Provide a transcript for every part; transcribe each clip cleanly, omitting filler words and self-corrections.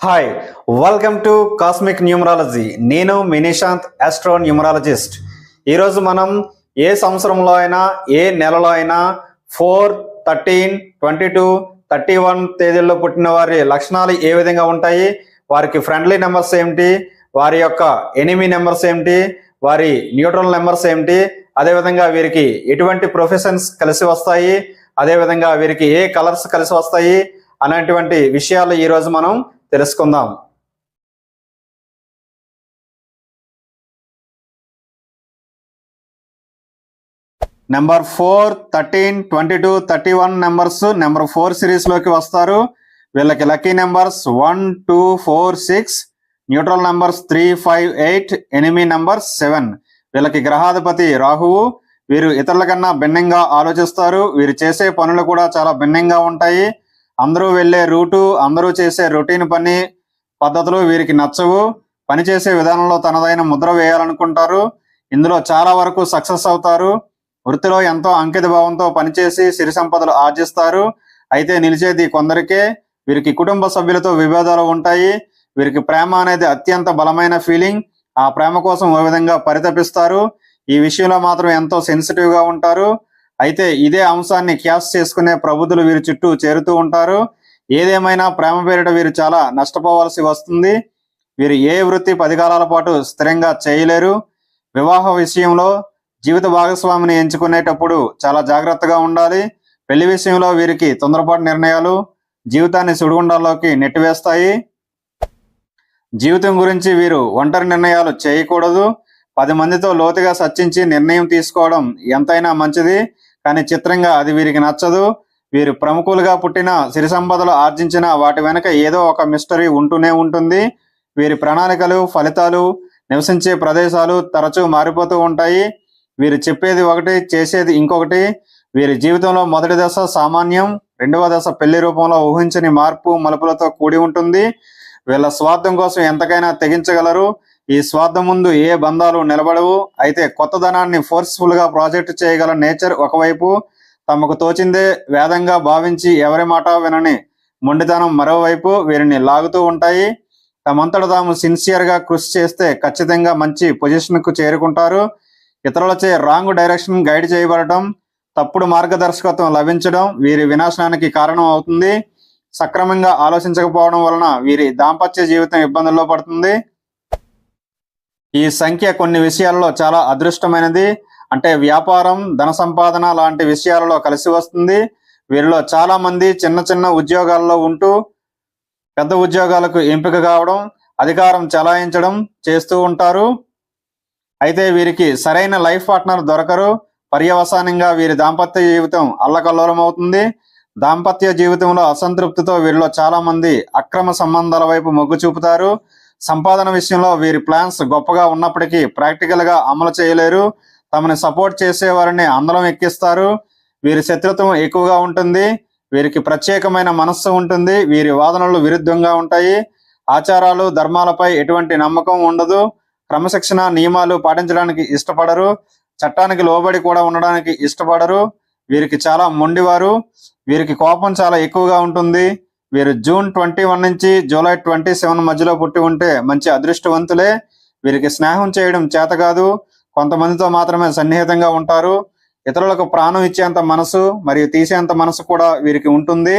Hi, welcome to cosmic numerology. నేను మినిశాంత్, astro numerologist. ఈరోజు మనం ఏ సంవత్సరంలో అయినా ఏ నెలలో అయినా 4, 13, 22, 31 తేదీల్లో పుట్టిన వారి లక్షణాలు ఏ విధంగా ఉంటాయి, వారికి ఫ్రెండ్లీ నెంబర్స్ ఏమిటి, వారి యొక్క ఎనిమీ నెంబర్స్ ఏమిటి, వారి న్యూట్రల్ నెంబర్స్ ఏమిటి, అదేవిధంగా వీరికి ఎటువంటి ప్రొఫెషన్స్ కలిసి వస్తాయి, అదేవిధంగా వీరికి ఏ కలర్స్ కలిసి వస్తాయి అనేటువంటి విషయాలు ఈరోజు మనం తెలుసుకుందాం. నెంబర్ 4, 13, 22, 31 నెంబర్స్ నెంబర్ 4 సిరీస్లోకి వస్తారు. వీళ్ళకి lucky numbers 1, 2, 4, 6, neutral numbers 3, 5, 8, enemy number 7. వీళ్ళకి గ్రహాధిపతి రాహువు. వీరు ఇతరుల కన్నా భిన్నంగా ఆలోచిస్తారు. వీరు చేసే పనులు కూడా చాలా భిన్నంగా ఉంటాయి. అందరూ వెళ్ళే రూటు, అందరూ చేసే రొటీన్ పని పద్ధతులు వీరికి నచ్చవు. పనిచేసే విధానంలో తనదైన ముద్ర వేయాలనుకుంటారు. ఇందులో చాలా వరకు సక్సెస్ అవుతారు. వృత్తిలో ఎంతో అంకిత భావంతో పనిచేసి సిరి సంపదలు ఆర్జిస్తారు. అయితే నిలిచేది కొందరికే. వీరికి కుటుంబ సభ్యులతో విభేదాలు ఉంటాయి. వీరికి ప్రేమ అనేది అత్యంత బలమైన ఫీలింగ్. ఆ ప్రేమ కోసం ఓ విధంగా పరితపిస్తారు. ఈ విషయంలో మాత్రం ఎంతో సెన్సిటివ్గా ఉంటారు. అయితే ఇదే అంశాన్ని క్యాష్ చేసుకునే ప్రబుద్ధులు వీరి చుట్టూ చేరుతూ ఉంటారు. ఏదేమైనా ప్రేమ పేరిట వీరు చాలా నష్టపోవాల్సి వస్తుంది. వీరు ఏ వృత్తి 10 కాలాల పాటు స్థిరంగా చేయలేరు. వివాహ విషయంలో జీవిత భాగస్వామిని ఎంచుకునేటప్పుడు చాలా జాగ్రత్తగా ఉండాలి. పెళ్లి విషయంలో వీరికి తొందరపాటు నిర్ణయాలు జీవితాన్ని సుడిగుండాల్లోకి నెట్టివేస్తాయి. జీవితం గురించి వీరు ఒంటరి నిర్ణయాలు చేయకూడదు. 10 మందితో లోతుగా చర్చించి నిర్ణయం తీసుకోవడం ఎంతైనా మంచిది. కానీ చిత్రంగా అది వీరికి నచ్చదు. వీరు ప్రముఖులుగా పుట్టిన సిరి సంపదలు ఆర్జించిన వాటి వెనక ఏదో ఒక మిస్టరీ ఉంటూనే ఉంటుంది. వీరి ప్రణాళికలు, ఫలితాలు, నివసించే ప్రదేశాలు తరచూ మారిపోతూ ఉంటాయి. వీరు చెప్పేది ఒకటి, చేసేది ఇంకొకటి. వీరి జీవితంలో మొదటి దశ సామాన్యం, రెండవ దశ పెళ్లి రూపంలో ఊహించని మార్పు మలుపులతో కూడి ఉంటుంది. వీళ్ళ స్వార్థం కోసం ఎంతకైనా తెగించగలరు. ఈ స్వార్థం ముందు ఏ బంధాలు నిలబడవు. అయితే కొత్తదనాన్ని ఫోర్స్ఫుల్గా ప్రాజెక్ట్ చేయగల నేచర్ ఒకవైపు, తమకు తోచిందే వేదంగా భావించి ఎవరి మాట వినని మొండితనం మరోవైపు వీరిని లాగుతూ ఉంటాయి. తమంతట తాము సిన్సియర్గా కృషి చేస్తే ఖచ్చితంగా మంచి పొజిషన్కు చేరుకుంటారు. ఇతరులచే రాంగ్ డైరెక్షన్ గైడ్ చేయబడటం, తప్పుడు మార్గదర్శకత్వం లభించడం వీరి వినాశనానికి కారణం అవుతుంది. సక్రమంగా ఆలోచించకపోవడం వలన వీరి దాంపత్య జీవితం ఇబ్బందుల్లో పడుతుంది. ఈ సంఖ్య కొన్ని విషయాల్లో చాలా అదృష్టమైనది. అంటే వ్యాపారం, ధన సంపాదన లాంటి విషయాలలో కలిసి వస్తుంది. వీరిలో చాలా మంది చిన్న చిన్న ఉద్యోగాల్లో ఉంటూ పెద్ద ఉద్యోగాలకు ఎంపిక కావడం, అధికారం చలాయించడం చేస్తూ ఉంటారు. అయితే వీరికి సరైన లైఫ్ పార్ట్నర్ దొరకరు. పర్యవసానంగా వీరి దాంపత్య జీవితం అల్లకల్లోలం అవుతుంది. దాంపత్య జీవితంలో అసంతృప్తితో వీరిలో చాలా మంది అక్రమ సంబంధాల వైపు మొగ్గు చూపుతారు. సంపాదన విషయంలో వీరి ప్లాన్స్ గొప్పగా ఉన్నప్పటికీ ప్రాక్టికల్గా అమలు చేయలేరు. తమని సపోర్ట్ చేసేవారిని అందలం ఎక్కిస్తారు. వీరి శత్రుత్వం ఎక్కువగా ఉంటుంది. వీరికి ప్రత్యేకమైన మనస్సు ఉంటుంది. వీరి వాదనలు విరుద్ధంగా ఉంటాయి. ఆచారాలు, ధర్మాలపై ఎటువంటి నమ్మకం ఉండదు. క్రమశిక్షణ, నియమాలు పాటించడానికి ఇష్టపడరు. చట్టానికి లోబడి కూడా ఉండడానికి ఇష్టపడరు. వీరికి చాలా మొండివారు. వీరికి కోపం చాలా ఎక్కువగా ఉంటుంది. వీరు జూన్ 21 నుంచి జూలై 27 మధ్యలో పుట్టి ఉంటే మంచి అదృష్టవంతులే. వీరికి స్నేహం చేయడం చేత కాదు. కొంతమందితో మాత్రమే సన్నిహితంగా ఉంటారు. ఇతరులకు ప్రాణం ఇచ్చేంత మనసు మరియు తీసేంత మనసు కూడా వీరికి ఉంటుంది.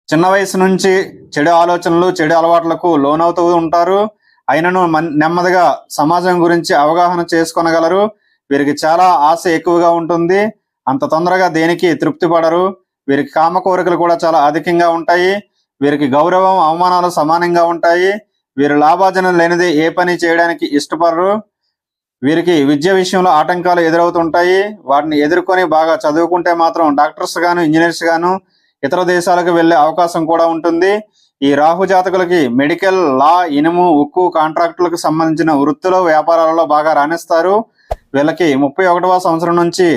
చిన్న వయసు నుంచి చెడు ఆలోచనలు, చెడు అలవాట్లకు లోనవుతూ ఉంటారు. అయినను నెమ్మదిగా సమాజం గురించి అవగాహన చేసుకొనగలరు. వీరికి చాలా ఆశ ఎక్కువగా ఉంటుంది. అంత తొందరగా దేనికి తృప్తి పడరు. వీరికి కామ కోరికలు కూడా చాలా అధికంగా ఉంటాయి. వీరికి గౌరవం, అవమానాలు సమానంగా ఉంటాయి. వీరు లాభార్జన లేనిదే ఏ పని చేయడానికి ఇష్టపడరు. వీరికి విద్య విషయంలో ఆటంకాలు ఎదురవుతుంటాయి. వాటిని ఎదుర్కొని బాగా చదువుకుంటే మాత్రం డాక్టర్స్ గాను, ఇంజనీర్స్ గాను ఇతర దేశాలకు వెళ్ళే అవకాశం కూడా ఉంటుంది. ఈ రాహు జాతకులకి మెడికల్, లా, ఇనుము, ఉక్కు, కాంట్రాక్టులకు సంబంధించిన వృత్తులు, వ్యాపారాలలో బాగా రాణిస్తారు. వీళ్ళకి 31వ సంవత్సరం నుంచి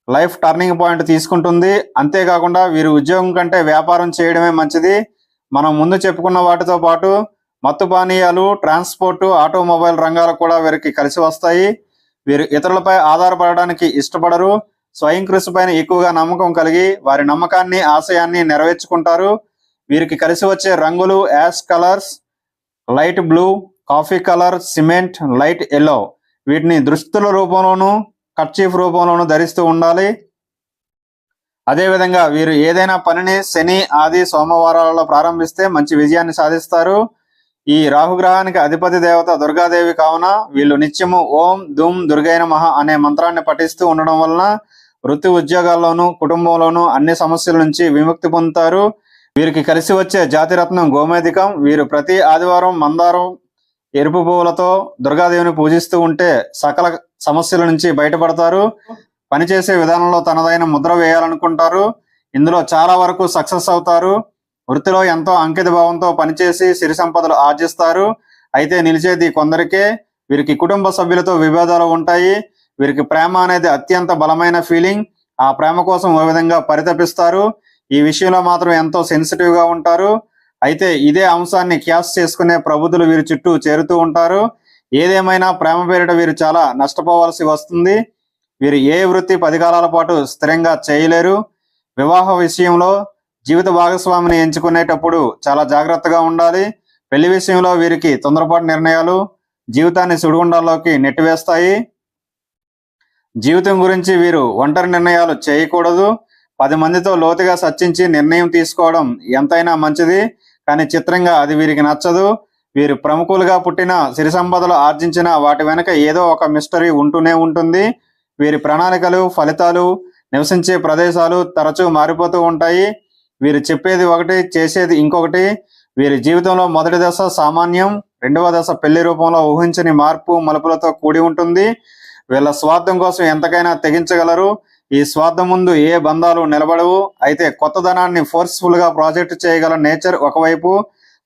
లైఫ్ టర్నింగ్ పాయింట్ తీసుకుంటుంది. అంతేకాకుండా వీరు ఉద్యోగం కంటే వ్యాపారం చేయడమే మంచిది. మనం ముందు చెప్పుకున్న వాటితో పాటు మత్తు పానీయాలు, ట్రాన్స్పోర్టు, ఆటోమొబైల్ రంగాలు కూడా వీరికి కలిసి వస్తాయి. వీరు ఇతరులపై ఆధారపడడానికి ఇష్టపడరు. స్వయం కృషి పైన ఎక్కువగా నమ్మకం కలిగి వారి నమ్మకాన్ని, ఆశయాన్ని నెరవేర్చుకుంటారు. వీరికి కలిసి వచ్చే రంగులు ash colours, light blue, coffee colour, cement, light yellow. వీటిని దుస్తుల రూపంలోనూ కర్చీఫ్ రూపంలోనూ ధరిస్తూ ఉండాలి. అదేవిధంగా వీరు ఏదైనా పనిని శని, ఆది, సోమవారాలలో ప్రారంభిస్తే మంచి విజయాన్ని సాధిస్తారు. ఈ రాహుగ్రహానికి అధిపతి దేవత దుర్గాదేవి కావున వీళ్ళు నిత్యము ఓం ధూమ్ దుర్గాయ నమః అనే మంత్రాన్ని పఠిస్తూ ఉండడం వలన వృత్తి ఉద్యోగాల్లోనూ కుటుంబంలోనూ అన్ని సమస్యల నుంచి విముక్తి పొందుతారు. వీరికి కలిసి వచ్చే జాతిరత్నం గోమేధికం. వీరు ప్రతి ఆదివారం మందారం, ఎరుపు పువ్వులతో దుర్గాదేవిని పూజిస్తూ ఉంటే సకల సమస్యల నుంచి బయటపడతారు. పనిచేసే విధానంలో తనదైన ముద్ర వేయాలనుకుంటారు. ఇందులో చాలా వరకు సక్సెస్ అవుతారు. వృత్తిలో ఎంతో అంకిత భావంతో పనిచేసి సిరి సంపదలు ఆర్జిస్తారు. అయితే నిలిచేది కొందరికే. వీరికి కుటుంబ సభ్యులతో విభేదాలు ఉంటాయి. వీరికి ప్రేమ అనేది అత్యంత బలమైన ఫీలింగ్. ఆ ప్రేమ కోసం ఓ విధంగా పరితపిస్తారు. ఈ విషయంలో మాత్రం ఎంతో సెన్సిటివ్ గా ఉంటారు. అయితే ఇదే అంశాన్ని క్యాష్ చేసుకునే ప్రబుద్ధులు వీరి చుట్టూ చేరుతూ ఉంటారు. ఏదేమైనా ప్రేమ పేరిట వీరు చాలా నష్టపోవాల్సి వస్తుంది. వీరు ఏ వృత్తి 10 కాలాల పాటు స్థిరంగా చేయలేరు. వివాహ విషయంలో జీవిత భాగస్వామిని ఎంచుకునేటప్పుడు చాలా జాగ్రత్తగా ఉండాలి. పెళ్లి విషయంలో వీరికి తొందరపాటు నిర్ణయాలు జీవితాన్ని సుడిగుండాల్లోకి నెట్టివేస్తాయి. జీవితం గురించి వీరు ఒంటరి నిర్ణయాలు చేయకూడదు. 10 మందితో లోతుగా చర్చించి నిర్ణయం తీసుకోవడం ఎంతైనా మంచిది. కానీ చిత్రంగా అది వీరికి నచ్చదు. వీరు ప్రముఖులుగా పుట్టిన సిరి సంపదలు ఆర్జించిన వాటి వెనక ఏదో ఒక మిస్టరీ ఉంటూనే ఉంటుంది. వీరి ప్రణాళికలు, ఫలితాలు, నివసించే ప్రదేశాలు తరచూ మారిపోతూ ఉంటాయి. వీరు చెప్పేది ఒకటి, చేసేది ఇంకొకటి. వీరి జీవితంలో మొదటి దశ సామాన్యం, రెండవ దశ పెళ్లి రూపంలో ఊహించని మార్పు మలుపులతో కూడి ఉంటుంది. వీళ్ళ స్వార్థం కోసం ఎంతకైనా తెగించగలరు. ఈ స్వార్థం ముందు ఏ బంధాలు నిలబడవు. అయితే కొత్తదనాన్ని ఫోర్స్ఫుల్ గా ప్రాజెక్ట్ చేయగల నేచర్ ఒకవైపు,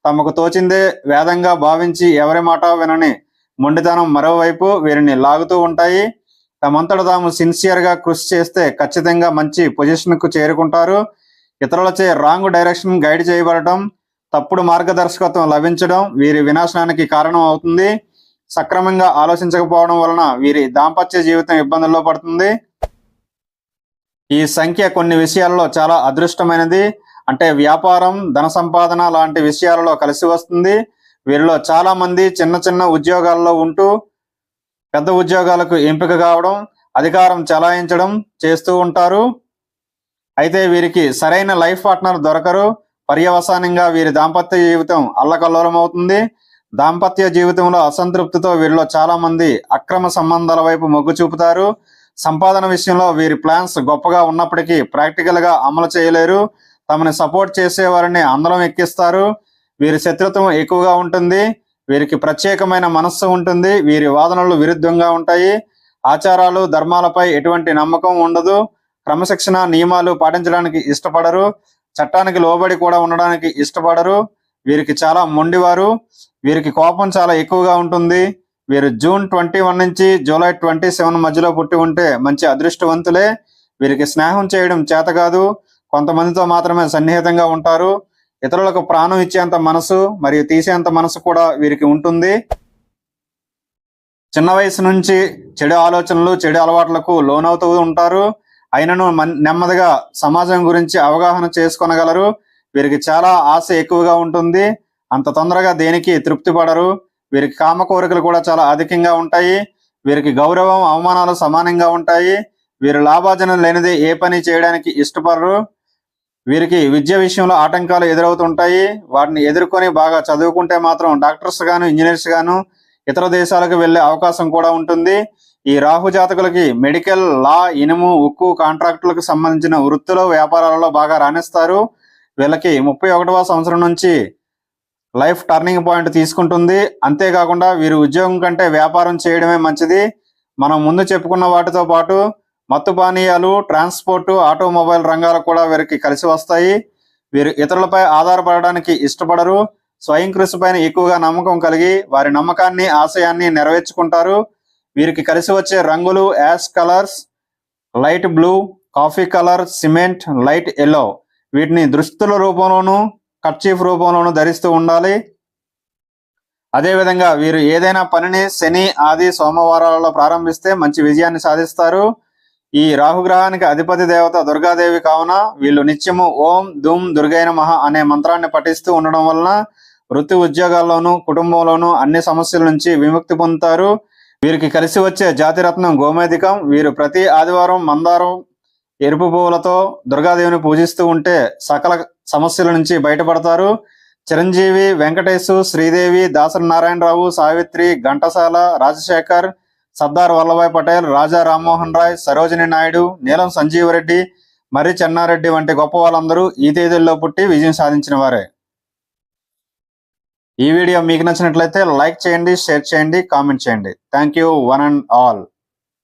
తమకు తోచిందే వేదంగా భావించి ఎవరి మాట వినని మొండితనం మరోవైపు వీరిని లాగుతూ ఉంటాయి. తమంతట తాము సిన్సియర్ గా కృషి చేస్తే ఖచ్చితంగా మంచి పొజిషన్ కు చేరుకుంటారు. ఇతరులచే రాంగ్ డైరెక్షన్ గైడ్ చేయబడటం, తప్పుడు మార్గదర్శకత్వం లభించడం వీరి వినాశనానికి కారణం అవుతుంది. సక్రమంగా ఆలోచించకపోవడం వలన వీరి దాంపత్య జీవితం ఇబ్బందుల్లో పడుతుంది. ఈ సంఖ్య కొన్ని విషయాలలో చాలా అదృష్టమైనది. అంటే వ్యాపారం, ధన సంపాదన లాంటి విషయాలలో కలిసి వస్తుంది. వీరిలో చాలా మంది చిన్న చిన్న ఉద్యోగాల్లో ఉంటూ పెద్ద ఉద్యోగాలకు ఎంపిక కావడం, అధికారం చెలాయించడం చేస్తూ ఉంటారు. అయితే వీరికి సరైన లైఫ్ పార్ట్నర్ దొరకరు. పర్యవసానంగా వీరి దాంపత్య జీవితం అల్లకల్లోలం అవుతుంది. దాంపత్య జీవితంలో అసంతృప్తితో వీరిలో చాలా మంది అక్రమ సంబంధాల వైపు మొగ్గు చూపుతారు. సంపాదన విషయంలో వీరి ప్లాన్స్ గొప్పగా ఉన్నప్పటికీ ప్రాక్టికల్ గా అమలు చేయలేరు. తమని సపోర్ట్ చేసేవారిని అందలం ఎక్కిస్తారు. వీరి శత్రుత్వం ఎక్కువగా ఉంటుంది. వీరికి ప్రత్యేకమైన మనస్సు ఉంటుంది. వీరి వాదనలు విరుద్ధంగా ఉంటాయి. ఆచారాలు, ధర్మాలపై ఎటువంటి నమ్మకం ఉండదు. క్రమశిక్షణ, నియమాలు పాటించడానికి ఇష్టపడరు. చట్టానికి లోబడి కూడా ఉండడానికి ఇష్టపడరు. వీరికి చాలా మొండివారు. వీరికి కోపం చాలా ఎక్కువగా ఉంటుంది. వీరు జూన్ 21 నుంచి జూలై 27 మధ్యలో పుట్టి ఉంటే మంచి అదృష్టవంతులే. వీరికి స్నేహం చేయడం చేత కాదు. కొంతమందితో మాత్రమే సన్నిహితంగా ఉంటారు. ఇతరులకు ప్రాణం ఇచ్చేంత మనసు మరియు తీసేంత మనసు కూడా వీరికి ఉంటుంది. చిన్న వయసు నుంచి చెడు ఆలోచనలు, చెడు అలవాట్లకు లోనవుతూ ఉంటారు. అయినను నెమ్మదిగా సమాజం గురించి అవగాహన చేసుకొనగలరు. వీరికి చాలా ఆశ ఎక్కువగా ఉంటుంది. అంత తొందరగా దేనికి తృప్తి పడరు. వీరికి కామ కోరికలు కూడా చాలా అధికంగా ఉంటాయి. వీరికి గౌరవం, అవమానాలు సమానంగా ఉంటాయి. వీరు లాభార్జన లేనిదే ఏ పని చేయడానికి ఇష్టపడరు. వీరికి విద్య విషయంలో ఆటంకాలు ఎదురవుతుంటాయి. వాటిని ఎదుర్కొని బాగా చదువుకుంటే మాత్రం డాక్టర్స్ గాను, ఇంజనీర్స్ గాను ఇతర దేశాలకు వెళ్లే అవకాశం కూడా ఉంటుంది. ఈ రాహు జాతకులకి మెడికల్, లా, ఇనుము, ఉక్కు, కాంట్రాక్టులకు సంబంధించిన వృత్తులు, వ్యాపారాలలో బాగా రాణిస్తారు. వీళ్ళకి 31వ సంవత్సరం నుంచి లైఫ్ టర్నింగ్ పాయింట్ తీసుకుంటుంది. అంతేకాకుండా వీరు ఉద్యోగం కంటే వ్యాపారం చేయడమే మంచిది. మనం ముందు చెప్పుకున్న వాటితో పాటు మత్తు పానీయాలు, ట్రాన్స్పోర్టు, ఆటోమొబైల్ రంగాలు కూడా వీరికి కలిసి వస్తాయి. వీరు ఇతరులపై ఆధారపడడానికి ఇష్టపడరు. స్వయం కృషి పైన ఎక్కువగా నమ్మకం కలిగి వారి నమ్మకాన్ని, ఆశయాన్ని నెరవేర్చుకుంటారు. వీరికి కలిసి వచ్చే రంగులు ash colours, light blue, coffee colour, cement, light yellow. వీటిని దుస్తుల రూపంలోనూ కర్చీఫ్ రూపంలోనూ ధరిస్తూ ఉండాలి. అదేవిధంగా వీరు ఏదైనా పనిని శని, ఆది, సోమవారాలలో ప్రారంభిస్తే మంచి విజయాన్ని సాధిస్తారు. ఈ రాహుగ్రహానికి అధిపతి దేవత దుర్గాదేవి కావున వీళ్ళు నిత్యము ఓం దుమ్ దుర్గై నమః అనే మంత్రాన్ని పఠిస్తూ ఉండడం వలన వృత్తి ఉద్యోగాల్లోనూ కుటుంబంలోనూ అన్ని సమస్యల నుంచి విముక్తి పొందుతారు. వీరికి కలిసి వచ్చే జాతిరత్నం గోమేధికం. వీరు ప్రతి ఆదివారం మందారం ఎరుపు పువ్వులతో దుర్గాదేవిని పూజిస్తూ ఉంటే సకల సమస్యల నుంచి బయటపడతారు. చిరంజీవి, వెంకటేశు, శ్రీదేవి, దాసరి నారాయణరావు, సావిత్రి, ఘంటసాల, రాజశేఖర్, సర్దార్ వల్లభాయ్ పటేల్, రాజా రామ్మోహన్ రాయ్, సరోజిని నాయుడు, నీలం సంజీవరెడ్డి, మర్రి చెన్నారెడ్డి వంటి గొప్ప వాళ్ళందరూ ఈ తేదీల్లో పుట్టి విజయం సాధించిన వారే. ఈ వీడియో మీకు నచ్చినట్లయితే లైక్ చేయండి, షేర్ చేయండి, కామెంట్ చేయండి. Thank you one and all.